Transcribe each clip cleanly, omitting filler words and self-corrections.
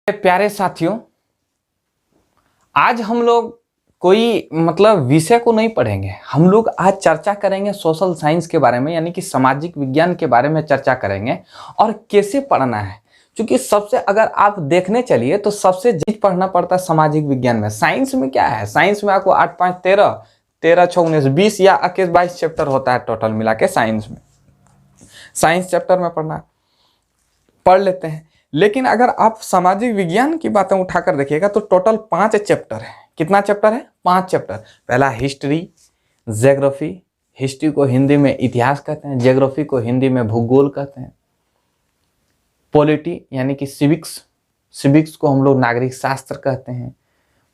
प्यारे साथियों, आज हम लोग कोई विषय को नहीं पढ़ेंगे। हम लोग आज चर्चा करेंगे सोशल साइंस के बारे में, यानी कि सामाजिक विज्ञान के बारे में चर्चा करेंगे और कैसे पढ़ना है। क्योंकि सबसे अगर आप देखने चलिए तो सबसे चीज पढ़ना पड़ता है सामाजिक विज्ञान में। साइंस में क्या है, साइंस में आपको 8 5 13 13 6 19 20 या 21 22 चैप्टर होता है टोटल मिला के। साइंस में साइंस चैप्टर में पढ़ लेते हैं। लेकिन अगर आप सामाजिक विज्ञान की बातें उठाकर देखिएगा तो टोटल 5 चैप्टर है। कितना चैप्टर है? 5 चैप्टर। पहला हिस्ट्री, ज्योग्राफी। हिस्ट्री को हिंदी में इतिहास कहते हैं, ज्योग्राफी को हिंदी में भूगोल कहते हैं। पॉलिटी यानी कि सिविक्स, सिविक्स को हम लोग नागरिक शास्त्र कहते हैं।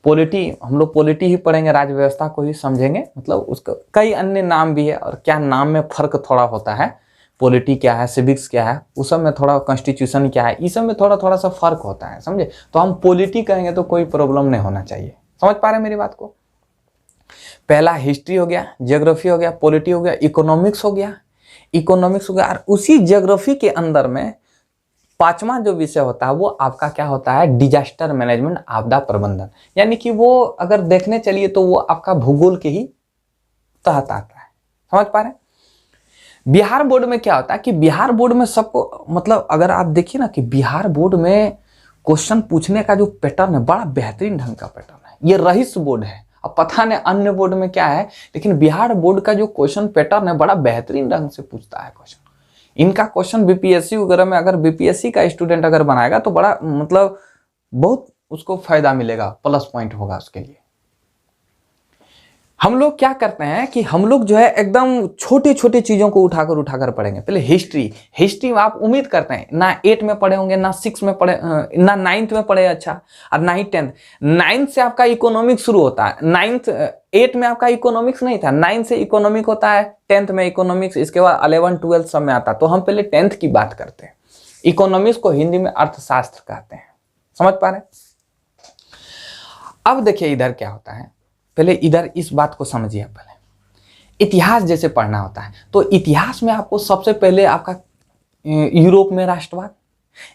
पॉलिटी, हम लोग पॉलिटी ही पढ़ेंगे, राज्य व्यवस्था को ही समझेंगे। उसका कई अन्य नाम भी है और क्या नाम में फर्क थोड़ा होता है। पॉलिटी क्या है, सिविक्स क्या है, उस सब में थोड़ा, कॉन्स्टिट्यूशन क्या है, इस सब में थोड़ा सा फर्क होता है, समझे। तो हम पॉलिटी कहेंगे तो कोई प्रॉब्लम नहीं होना चाहिए। समझ पा रहे हैं मेरी बात को? पहला हिस्ट्री हो गया, ज्योग्राफी हो गया, पॉलिटी हो गया, इकोनॉमिक्स हो गया। इकोनॉमिक्स हो गया और उसी ज्योग्राफी के अंदर में 5वां जो विषय होता है वो आपका क्या होता है? डिजास्टर मैनेजमेंट, आपदा प्रबंधन। यानी कि वो अगर देखने चलिए तो वो आपका भूगोल के ही तहत आता है। समझ पा रहे हैं? बिहार बोर्ड में क्या होता है कि बिहार बोर्ड में सबको अगर आप देखिए ना कि बिहार बोर्ड में क्वेश्चन पूछने का जो पैटर्न है बड़ा बेहतरीन ढंग का पैटर्न है। ये रईस बोर्ड है, अब पता नहीं अन्य बोर्ड में क्या है, लेकिन बिहार बोर्ड का जो क्वेश्चन पैटर्न है बड़ा बेहतरीन ढंग से पूछता है क्वेश्चन। इनका क्वेश्चन बीपीएससी वगैरह में अगर बीपीएससी का स्टूडेंट अगर बनाएगा तो बड़ा बहुत उसको फायदा मिलेगा, प्लस पॉइंट होगा उसके लिए। हम लोग क्या करते हैं कि हम लोग जो है एकदम छोटे छोटे चीजों को उठाकर पढ़ेंगे। पहले हिस्ट्री में आप उम्मीद करते हैं ना 8 में पढ़े होंगे, ना 6 में पढ़े, ना 9th में पढ़े, अच्छा, और ना ही 10th। 9th से आपका इकोनॉमिक्स शुरू होता है। 8 में आपका इकोनॉमिक्स नहीं था, 9 से इकोनॉमिक होता है, 10th में इकोनॉमिक्स, इसके बाद 11 12 सब में आता है। तो हम पहले 10th की बात करते हैं। इकोनॉमिक्स को हिंदी में अर्थशास्त्र कहते हैं। समझ पा रहे हैं? अब देखिए इधर क्या होता है, पहले इधर इस बात को समझिए। पहले इतिहास जैसे पढ़ना होता है तो इतिहास में आपको सबसे पहले आपका यूरोप में राष्ट्रवाद,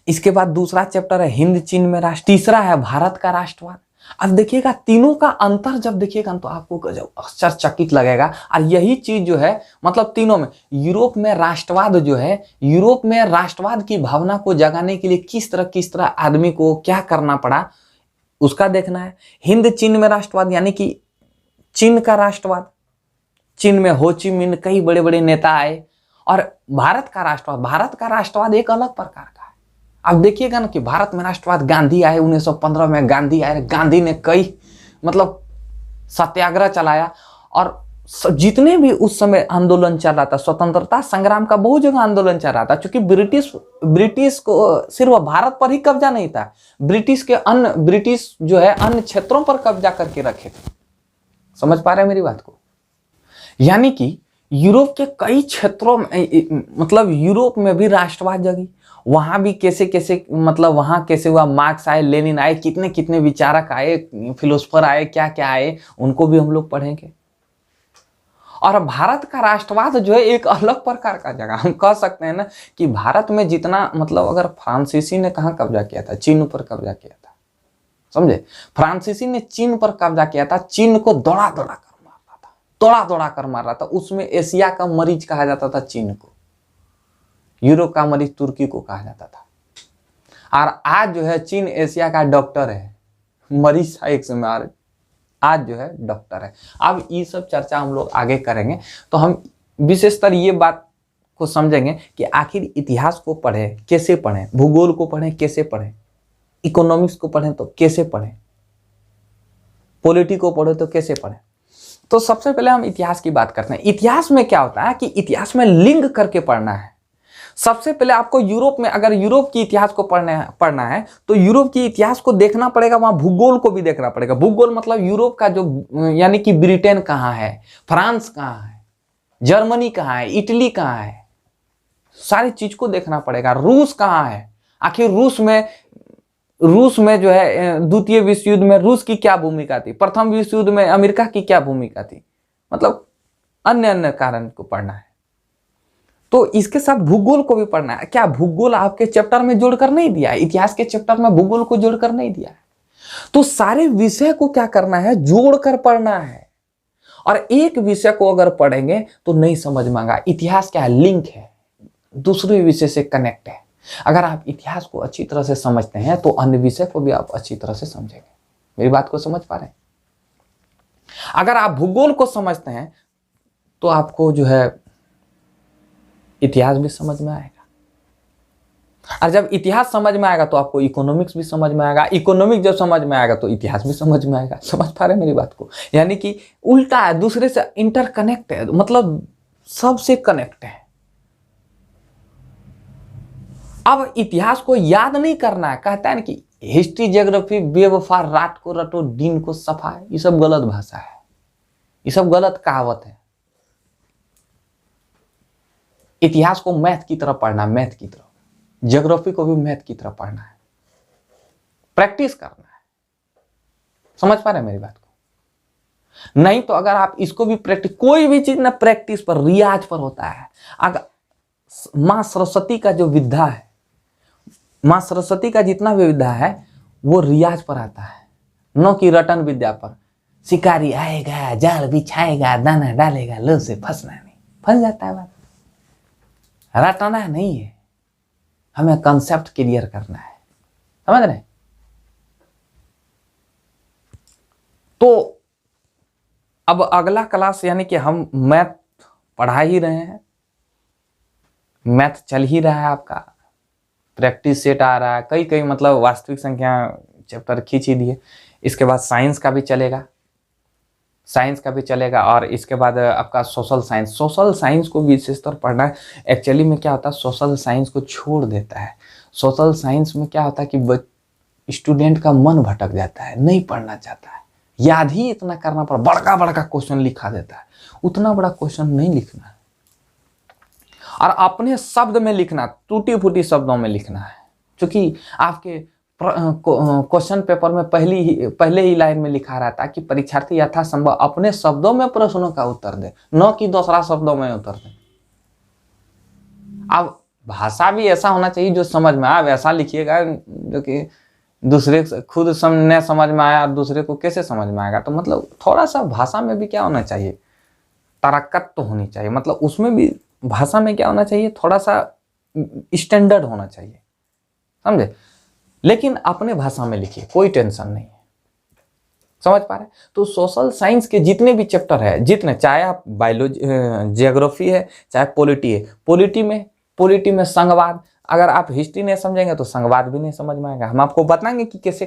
इसके बाद दूसरा चैप्टर है हिंद चीन में राष्ट्र, तीसरा है भारत का राष्ट्रवाद। अब देखिएगा तीनों का अंतर जब देखिएगा तो आपको गजब आश्चर्यचकित लगेगा। और यही चीज जो है तीनों में, यूरोप में राष्ट्रवाद जो है, यूरोप में राष्ट्रवाद की भावना को जगाने के लिए किस तरह आदमी को क्या करना पड़ा उसका देखना है। हिंद चीन में राष्ट्रवाद यानी कि चीन का राष्ट्रवाद, चीन में हो ची मिन्ह कई बड़े बड़े नेता आए। और भारत का राष्ट्रवाद एक अलग प्रकार का है। आप देखिएगा ना कि भारत में राष्ट्रवाद, गांधी आए 1915 में, गांधी आए, गांधी ने कई सत्याग्रह चलाया। और जितने भी उस समय आंदोलन चल रहा था, स्वतंत्रता संग्राम का बहुत जगह आंदोलन चल रहा था। क्योंकि ब्रिटिश को सिर्फ भारत पर ही कब्जा नहीं था, ब्रिटिश जो है अन्य क्षेत्रों पर कब्जा करके रखे थे। समझ पा रहे हैं मेरी बात को? यानी कि यूरोप के कई क्षेत्रों में यूरोप में भी राष्ट्रवाद जगी। वहां भी कैसे वहां कैसे हुआ, मार्क्स आए, लेनिन आए, कितने विचारक आए, फिलोसफर आए, क्या आए, उनको भी हम लोग पढ़ेंगे। और भारत का राष्ट्रवाद जो है एक अलग प्रकार का जगह। हम कह सकते हैं ना कि भारत में जितना अगर फ्रांसीसी ने कहाँ कब्जा किया था? चीन पर कब्जा किया था, समझे। फ्रांसीसी ने चीन पर कब्जा किया था, चीन को दौड़ा कर मार रहा था। उसमें एशिया का मरीज कहा जाता था चीन को, यूरोप का मरीज तुर्की को कहा जाता था। और आज जो है चीन एशिया का डॉक्टर है, मरीज था एक समय, आज जो है डॉक्टर है। अब ये सब चर्चा हम लोग आगे करेंगे। तो हम विशेषतर ये बात को समझेंगे कि आखिर इतिहास को पढ़े कैसे पढ़ें, भूगोल को पढ़ें कैसे पढ़ें, इकोनॉमिक्स को पढ़ें तो कैसे पढ़ें, पॉलिटी को पढ़े तो कैसे पढ़ें। तो सबसे पहले हम इतिहास की बात करते हैं। इतिहास में क्या होता है कि इतिहास में लिंक करके पढ़ना है। सबसे पहले आपको यूरोप में, अगर यूरोप की इतिहास को पढ़ना है तो यूरोप की इतिहास को देखना पड़ेगा, वहां भूगोल को भी देखना पड़ेगा। भूगोल यूरोप का जो यानी कि ब्रिटेन कहाँ है, फ्रांस कहाँ है, जर्मनी कहाँ है, इटली कहाँ है, सारी चीज को देखना पड़ेगा। रूस कहाँ है, आखिर रूस में जो है द्वितीय विश्व युद्ध में रूस की क्या भूमिका थी, प्रथम विश्व युद्ध में अमेरिका की क्या भूमिका थी, अन्य कारण को पढ़ना है। तो इसके साथ भूगोल को भी पढ़ना है। क्या भूगोल आपके चैप्टर में जोड़कर नहीं दिया है? इतिहास के चैप्टर में भूगोल को जोड़कर नहीं दिया है। तो सारे विषय को क्या करना है? जोड़कर पढ़ना है। और एक विषय को अगर पढ़ेंगे तो नहीं समझ में आएगा। इतिहास क्या है? लिंक है, दूसरे विषय से कनेक्ट है। अगर आप इतिहास को अच्छी तरह से समझते हैं तो अन्य विषय को भी आप अच्छी तरह से समझेंगे। मेरी बात को समझ पा रहे हैं? अगर आप भूगोल को समझते हैं तो आपको जो है इतिहास भी समझ में आएगा, और जब इतिहास समझ में आएगा तो आपको इकोनॉमिक्स भी समझ में आएगा, इकोनॉमिक्स जब समझ में आएगा तो इतिहास भी समझ में आएगा। समझ पा रहे हैं मेरी बात को? यानी कि उल्टा है, दूसरे से इंटरकनेक्ट है, मतलब सबसे कनेक्ट है। अब इतिहास को याद नहीं करना है। कहता है ना कि हिस्ट्री ज्योग्राफी बेवफा, रात को रटो दिन को सफा है। ये सब गलत भाषा है, ये सब गलत कहावत है। इतिहास को मैथ की तरह पढ़ना, मैथ की तरह। ज्योग्राफी को भी मैथ की तरह पढ़ना है, प्रैक्टिस करना है। समझ पा रहे हैं मेरी बात को? नहीं तो अगर आप इसको भी प्रैक्टिस, कोई भी चीज ना प्रैक्टिस पर, रियाज पर होता है। अगर मां सरस्वती का जो विद्या है, मां सरस्वती का जितना भी विद्या है वो रियाज पर आता है, न कि रटन विद्या पर। शिकारी आएगा, जाल बिछाएगा, दाना डालेगा, लो से फंसना नहीं, फंस जाता है। बात रटना नहीं है, हमें कंसेप्ट क्लियर करना है। समझ रहे? तो अब अगला क्लास, यानी कि हम मैथ पढ़ा ही रहे हैं, मैथ चल ही रहा है आपका, प्रैक्टिस सेट आ रहा है, कई मतलब वास्तविक संख्या चैप्टर खींच ही दिए। इसके बाद साइंस का भी चलेगा, साइंस का भी चलेगा। और इसके बाद आपका सोशल साइंस, सोशल साइंस को विशेषतर पढ़ना है। एक्चुअली में क्या होता है, सोशल साइंस को छोड़ देता है। सोशल साइंस में क्या होता है कि स्टूडेंट का मन भटक जाता है, नहीं पढ़ना चाहता है, याद ही इतना करना पड़ा, बड़का बड़का क्वेश्चन लिखा देता है। उतना बड़ा क्वेश्चन नहीं लिखना है, और अपने शब्द में लिखना, टूटी फूटी शब्दों में लिखना है। क्योंकि आपके क्वेश्चन पेपर में पहले ही लाइन में लिखा रहता है कि परीक्षार्थी यथासंभव अपने शब्दों में प्रश्नों का उत्तर दे, न कि दूसरा शब्दों में उत्तर दे। अब भाषा भी ऐसा होना चाहिए जो समझ में आए, वैसा लिखिएगा जो कि दूसरे खुद न समझ में आया और दूसरे को कैसे समझ में आएगा। तो मतलब थोड़ा सा भाषा में भी क्या होना चाहिए, तरक्कत तो होनी चाहिए। मतलब उसमें भी भाषा में क्या होना चाहिए, थोड़ा सा स्टैंडर्ड होना चाहिए, समझे? लेकिन अपने भाषा में लिखिए, कोई टेंशन नहीं है। समझ पा रहे? तो सोशल साइंस के जितने भी चैप्टर है, जितने, चाहे आप बायोलॉजी, ज्योग्राफी है, चाहे पॉलिटी है, पॉलिटी में संघवाद, अगर आप हिस्ट्री नहीं समझेंगे तो संघवाद भी नहीं समझ में आएगा। हम आपको बताएंगे कि कैसे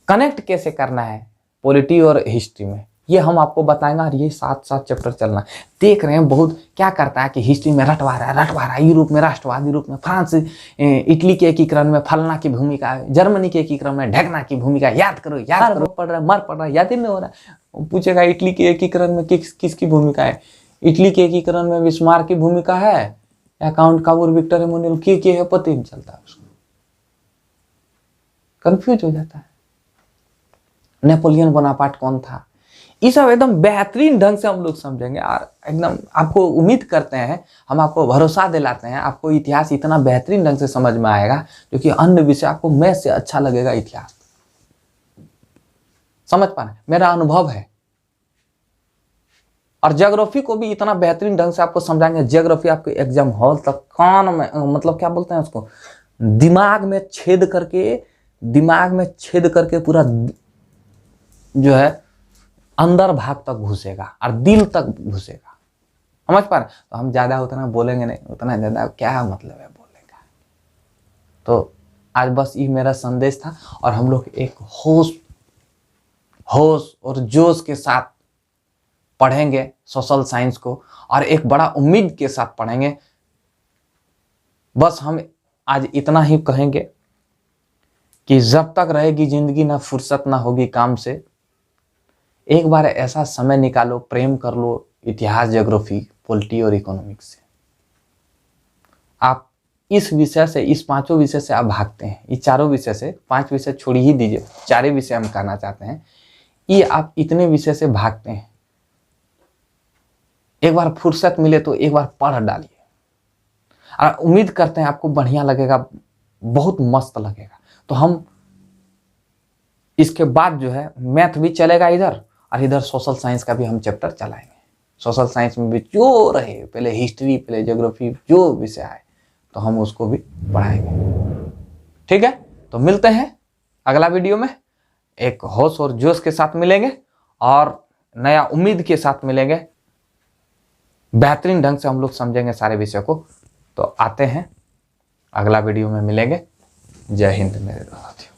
कनेक्ट कैसे करना है पॉलिटी और हिस्ट्री में, ये हम आपको बताएंगे। और ये 7 चैप्टर चलना। देख रहे हैं बहुत क्या करता है कि हिस्ट्री में रटवा रहा है, यूरोप में राष्ट्रवाद, यूरोप में फ्रांस, इटली के एकीकरण में फलना की भूमिका है, जर्मनी के एकीकरण में ढकना की भूमिका। याद करो पढ़ रहा है, मर पढ़ रहा है, याद ही नहीं हो रहा है। पूछेगा इटली के एकीकरण में किसकी भूमिका है? इटली के एकीकरण में बिस्मार्क की भूमिका है या काउंट काबूर, विक्टर एमोनुएल के है, पता ही नहीं चलता है उसको, कंफ्यूज हो जाता है। नेपोलियन बोनापार्ट कौन था? ये सब एकदम बेहतरीन ढंग से हम लोग समझेंगे। और एकदम आपको उम्मीद करते हैं, हम आपको भरोसा दिलाते हैं, आपको इतिहास इतना बेहतरीन ढंग से समझ में आएगा जो कि अन्य विषय आपको मैथ से अच्छा लगेगा इतिहास। समझ पा रहे? मेरा अनुभव है। और ज्योग्राफी को भी इतना बेहतरीन ढंग से आपको समझाएंगे। ज्योग्राफी आपके एग्जाम हॉल तक कान में, मतलब क्या बोलते हैं उसको, दिमाग में छेद करके पूरा जो है अंदर भाग तक घुसेगा और दिल तक घुसेगा। समझ पा रहे? तो हम ज्यादा उतना बोलेंगे नहीं, उतना ज्यादा क्या मतलब है बोलने का। तो आज बस ये मेरा संदेश था। और हम लोग एक होश और जोश के साथ पढ़ेंगे सोशल साइंस को, और एक बड़ा उम्मीद के साथ पढ़ेंगे। बस हम आज इतना ही कहेंगे कि जब तक रहेगी जिंदगी ना फुर्सत ना होगी काम से। एक बार ऐसा समय निकालो, प्रेम कर लो इतिहास, ज्योग्राफी, पॉलिटी और इकोनॉमिक्स से। आप इस विषय से, इस 5 विषय से आप भागते हैं, ये 4 विषय से, 5 विषय छोड़ ही दीजिए, 4 विषय हम कहना चाहते हैं, ये आप इतने विषय से भागते हैं। एक बार फुर्सत मिले तो एक बार पढ़ डालिए, और उम्मीद करते हैं आपको बढ़िया लगेगा, बहुत मस्त लगेगा। तो हम इसके बाद जो है मैथ भी चलेगा इधर, और इधर सोशल साइंस का भी हम चैप्टर चलाएंगे। सोशल साइंस में भी जो रहे, पहले हिस्ट्री, पहले ज्योग्राफी, जो विषय आए तो हम उसको भी पढ़ाएंगे। ठीक है, तो मिलते हैं अगला वीडियो में, एक होश और जोश के साथ मिलेंगे और नया उम्मीद के साथ मिलेंगे। बेहतरीन ढंग से हम लोग समझेंगे सारे विषय को। तो आते हैं, अगला वीडियो में मिलेंगे। जय हिंद मेरे दोस्त।